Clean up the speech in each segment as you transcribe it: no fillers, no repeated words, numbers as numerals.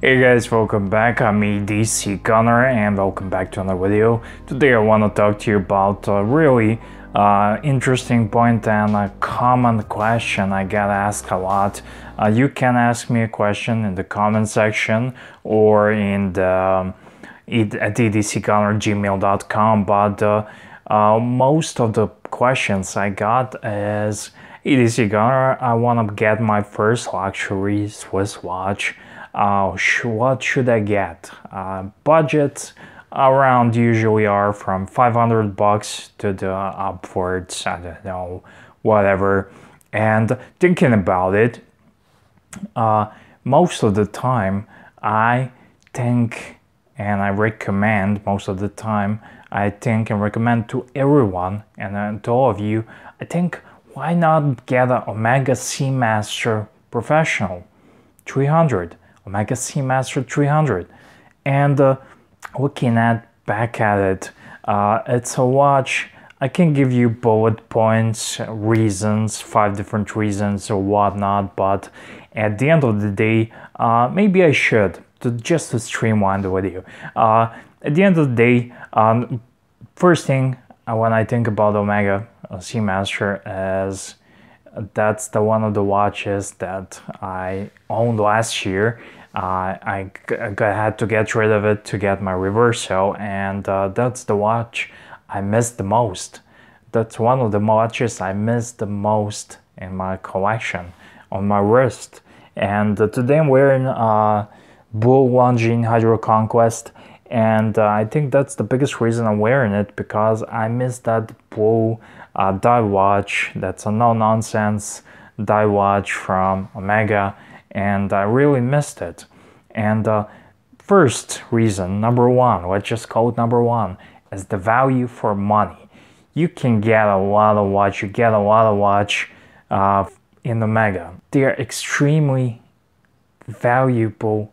Hey guys, welcome back. I'm edcgunner and welcome back to another video. Today I want to talk to you about a really interesting point and a common question I get asked a lot. You can ask me a question in the comment section or in the at edcgunner@gmail.com, but most of the questions I got is, edcgunner, I want to get my first luxury Swiss watch. What should I get? Budgets around usually are from 500 bucks to the upwards, I don't know, whatever. And thinking about it, most of the time I think and I recommend, most of the time I think and recommend to everyone and to all of you, I think, why not get an Omega Seamaster Professional 300? Omega Seamaster 300. And looking back at it, it's a watch. I can give you bullet points, reasons, 5 different reasons or whatnot, but at the end of the day, maybe I should, just to streamline the video. At the end of the day, first thing when I think about Omega Seamaster is that's one of the watches that I owned last year. I had to get rid of it to get my reversal, and that's the watch I missed the most. That's one of the watches I missed the most in my collection on my wrist. And today I'm wearing Blue Longines Hydro Conquest, and I think that's the biggest reason I'm wearing it, because I missed that blue dive watch. That's a no-nonsense dive watch from Omega, and I really missed it. And first reason, number one, let's just call it number one, is the value for money. You can get a lot of watch, in Omega. They are extremely valuable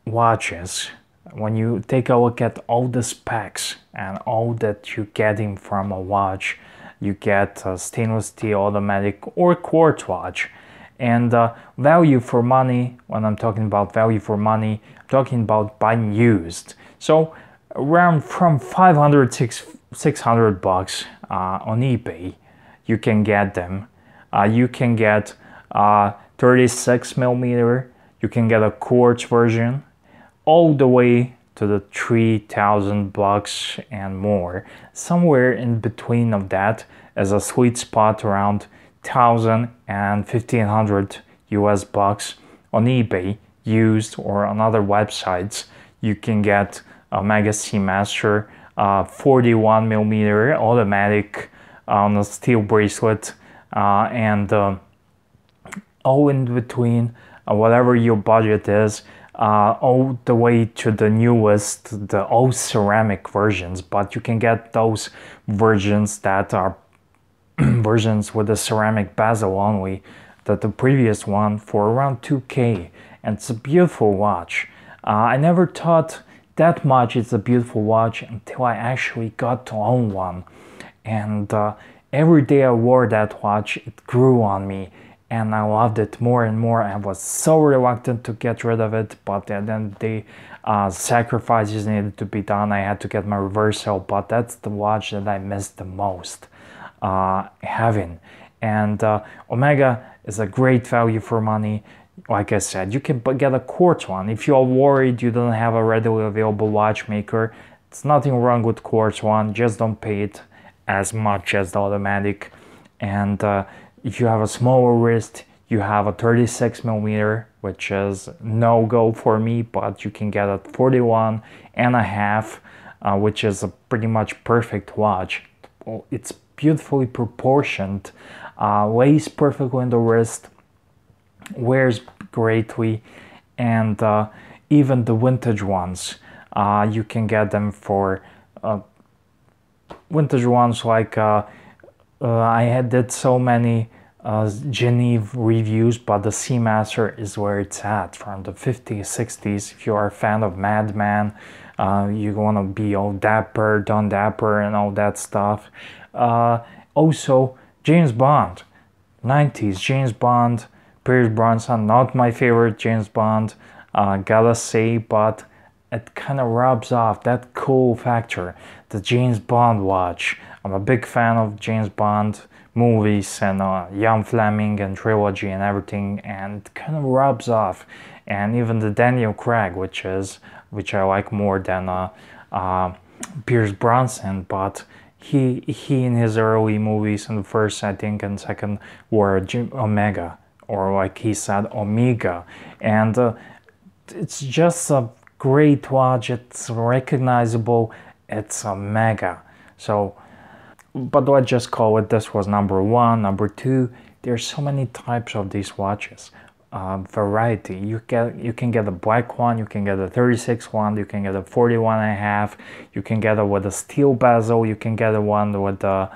watches. When you take a look at all the specs and all that you're getting from a watch, you get a stainless steel automatic or quartz watch. And value for money, when I'm talking about value for money, I'm talking about buying used. So around from 500 to 600 bucks on eBay, you can get them. You can get 36 millimeter, you can get a quartz version, all the way to the 3,000 bucks and more. Somewhere in between of that is a sweet spot around 1,000 and 1,500 US bucks on eBay used, or on other websites. You can get a Omega Seamaster 41 millimeter automatic on a steel bracelet, and all in between, whatever your budget is, all the way to the newest, the all ceramic versions. But you can get those versions that are versions with the ceramic bezel only, that the previous one, for around 2K, and it's a beautiful watch. I never thought that much it's a beautiful watch until I actually got to own one, and every day I wore that watch, it grew on me, and I loved it more and more. I was so reluctant to get rid of it, but at the end of the day, sacrifices needed to be done. I had to get my reversal, but that's the watch that I missed the most having. And Omega is a great value for money. Like I said, you can get a quartz one. If you're worried you don't have a readily available watchmaker, it's nothing wrong with quartz one, just don't pay it as much as the automatic. And if you have a smaller wrist, you have a 36 millimeter, which is no go for me, but you can get a 41 and a half, which is a pretty much perfect watch. It's beautifully proportioned, lays perfectly on the wrist, wears greatly, and even the vintage ones, you can get them for vintage ones like I did so many Geneva reviews, but the Seamaster is where it's at, from the 50s, 60s. If you are a fan of Madman, you want to be all dapper, Don Dapper and all that stuff. Also, James Bond, 90s James Bond, Pierce Brosnan, not my favorite James Bond. gotta say, but it kind of rubs off that cool factor, the James Bond watch. I'm a big fan of James Bond movies and Ian Fleming and trilogy and everything, and it kind of rubs off. And even the Daniel Craig, which I like more than Pierce Brosnan, but he in his early movies, in the first, I think, and second, were Omega, or like he said, Omega, and it's just a great watch. It's recognizable. It's a mega. So, but let's just call it, this was number one. Number two, there's so many types of these watches. Variety. You can get a black one, you can get a 36 one, you can get a 41 and a half, you can get it with a steel bezel, you can get one with a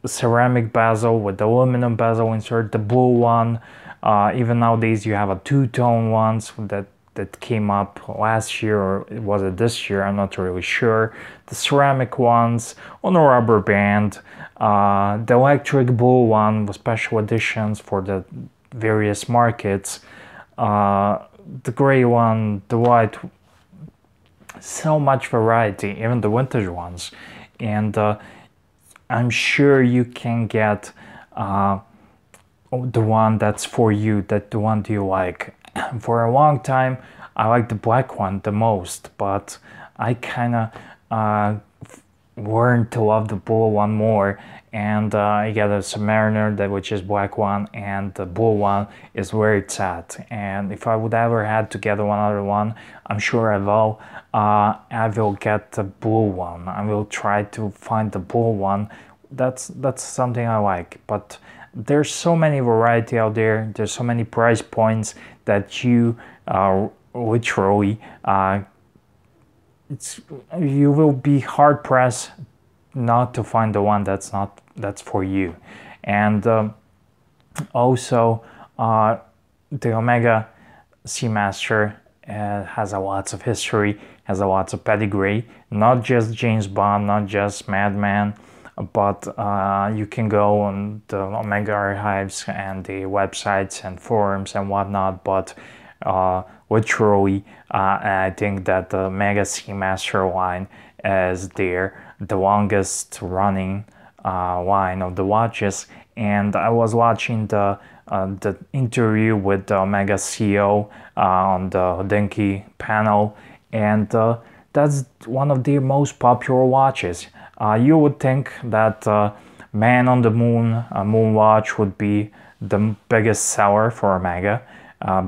ceramic bezel, with the aluminum bezel insert, the blue one. Even nowadays you have a two-tone ones that came up last year, or was it this year, I'm not really sure. The ceramic ones on a rubber band, the electric blue one with special editions for the various markets, the gray one, the white, so much variety, even the vintage ones. And I'm sure you can get the one that's for you, that the one you like. For a long time I like the black one the most, but I kind of learned to love the blue one more, and I get a Submariner, which is black one, and the blue one is where it's at. And if I would ever had to get one other one, I'm sure I will get the blue one. I will try to find the blue one. That's something I like. But there's so many variety out there, there's so many price points that you literally you will be hard pressed not to find the one that's for you. And also the Omega Seamaster has a lots of history, has a lots of pedigree, not just James Bond, not just Madman, but you can go on the Omega archives and the websites and forums and whatnot, but literally I think that the Omega Seamaster line is the longest running line of the watches. And I was watching the interview with the Omega CEO on the Hodinkee panel, and that's one of their most popular watches. You would think that Man on the Moon moon watch would be the biggest seller for Omega,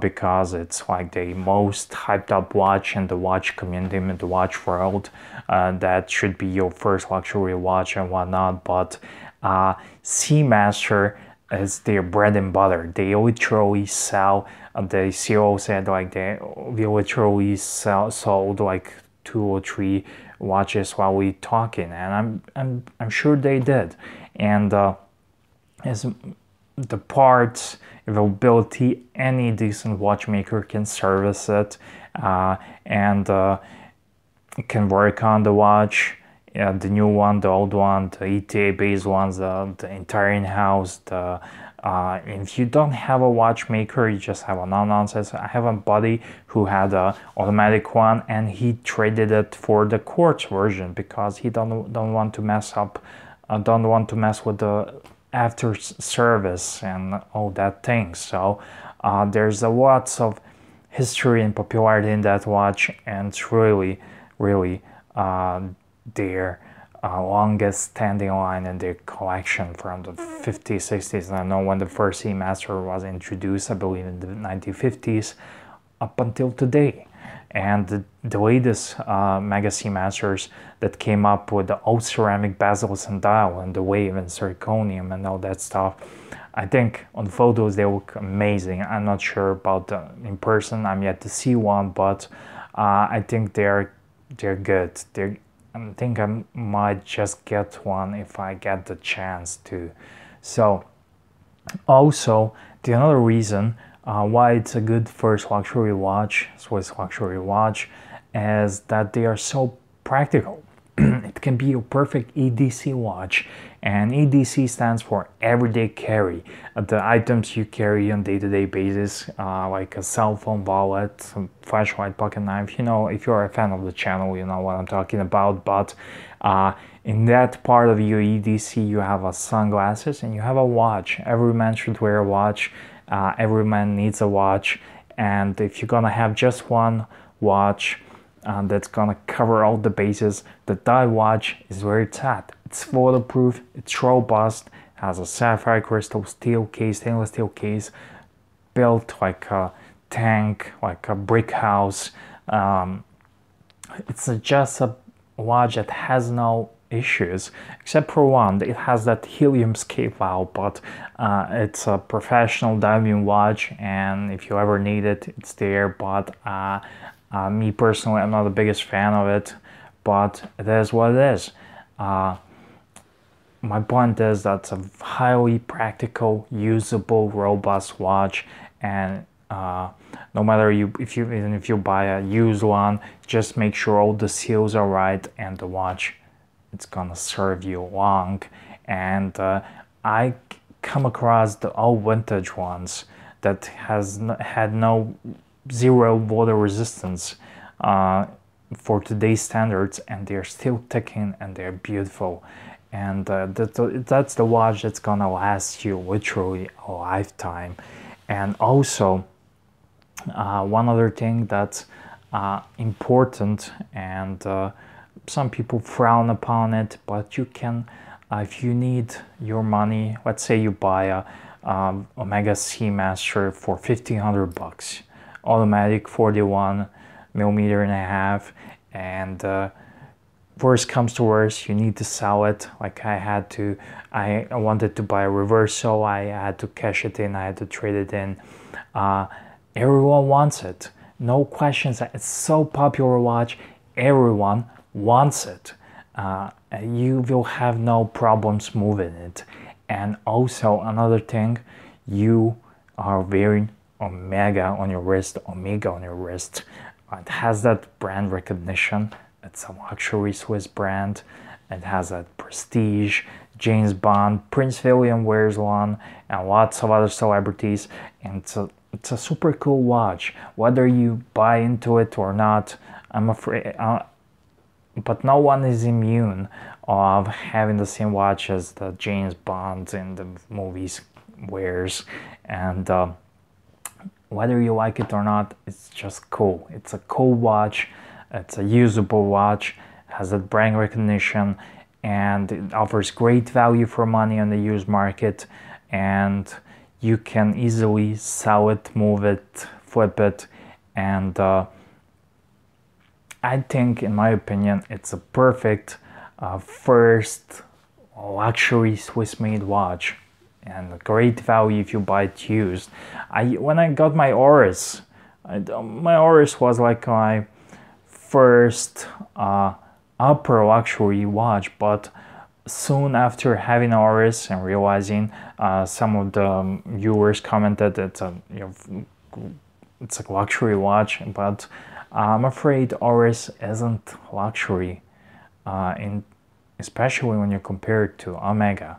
because it's like the most hyped up watch in the watch community, in the watch world. That should be your first luxury watch and whatnot, but Seamaster is their bread and butter. They literally sell, the CEO said, like they literally sold like 2 or 3 watches while we talking, and I'm sure they did. And as the parts availability, any decent watchmaker can service it, and can work on the watch. The new one, the old one, the ETA based ones, the entire in-house. If you don't have a watchmaker, you just have a no-nonsense. I have a buddy who had a automatic one, and he traded it for the quartz version because he don't want to mess up, don't want to mess with the after service and all that thing. So there's a lots of history and popularity in that watch, and it's really their longest standing line in their collection from the 50s, 60s. I know when the first Seamaster was introduced, I believe in the 1950s, up until today. And the latest Mega Seamasters that came up with the old ceramic bezels and dial and the wave and zirconium and all that stuff, I think on photos they look amazing. I'm not sure about in person, I'm yet to see one, but I think they're good. I think I might just get one if I get the chance to. So also the another reason why it's a good first luxury watch, Swiss luxury watch, is that they are so practical. it can be a perfect EDC watch. And EDC stands for everyday carry. The items you carry on day-to-day basis, like a cell phone, wallet, some flashlight, pocket knife. You know, if you're a fan of the channel, you know what I'm talking about. But in that part of your EDC, you have sunglasses and you have a watch. Every man should wear a watch. Every man needs a watch. And if you're gonna have just one watch that's gonna cover all the bases, that watch is where it's at. It's waterproof, it's robust, has a sapphire crystal steel case, stainless steel case, built like a tank, like a brick house. It's just a watch that has no issues, except for one. It has that helium escape valve, but it's a professional diving watch, and if you ever need it, it's there. But me personally, I'm not the biggest fan of it, but it is what it is. My point is that's a highly practical, usable, robust watch, and no matter even if you buy a used one, just make sure all the seals are right and the watch, it's gonna serve you long. And I come across the all vintage ones that had zero water resistance for today's standards, and they're still ticking and they're beautiful. And that's the watch that's gonna last you literally a lifetime. And also, one other thing that's important, and some people frown upon it, but you can, if you need your money, let's say you buy a Omega Seamaster for 1,500 bucks, automatic 41.5 mm, and worst comes to worst, you need to sell it. Like I wanted to buy a reversal, I had to cash it in, I had to trade it in. Everyone wants it, no questions. It's so popular watch, everyone wants it. You will have no problems moving it. And also another thing, you are wearing Omega on your wrist. It has that brand recognition. It's a luxury Swiss brand. It has that prestige. James Bond, Prince William wears one, and lots of other celebrities. And it's a super cool watch. Whether you buy into it or not, I'm afraid, but no one is immune of having the same watch as the James Bond in the movies wears. And whether you like it or not, it's just cool. It's a cool watch. It's a usable watch, has that brand recognition, and it offers great value for money on the used market. And you can easily sell it, move it, flip it, and I think, in my opinion, it's a perfect first luxury Swiss-made watch, and a great value if you buy it used. When I got my Oris, my Oris was like my first upper luxury watch, but soon after having Oris and realizing, some of the viewers commented it's a luxury watch, but I'm afraid Oris isn't luxury, especially when you compare it to Omega.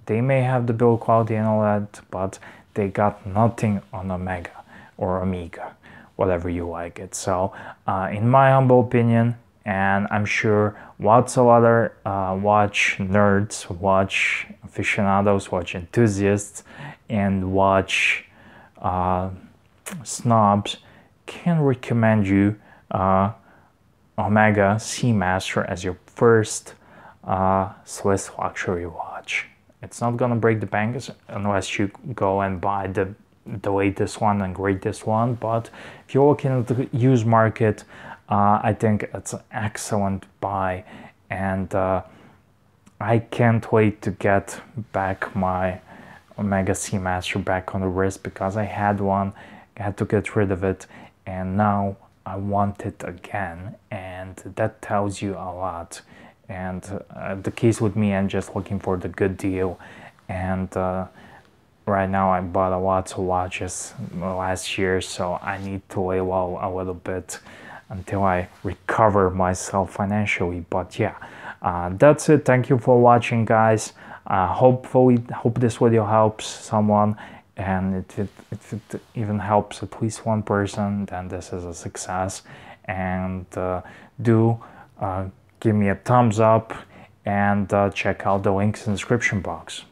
They may have the build quality and all that, but they got nothing on Omega or Omega, whatever you like it. So in my humble opinion, and I'm sure lots of other watch nerds, watch aficionados, watch enthusiasts, and watch snobs can recommend you Omega Seamaster as your first Swiss luxury watch. It's not gonna break the bank unless you go and buy the latest one and greatest one, but if you're looking at the used market, I think it's an excellent buy. And I can't wait to get back my Omega Seamaster back on the wrist, because I had one, I had to get rid of it, and now I want it again, and that tells you a lot. And the case with me, I'm just looking for the good deal, and right now I bought a lot of watches last year, so I need to lay low a little bit until I recover myself financially. But yeah, That's it. Thank you for watching, guys. Hope this video helps someone, and if it even helps at least one person, then this is a success. And do give me a thumbs up, and check out the links in the description box.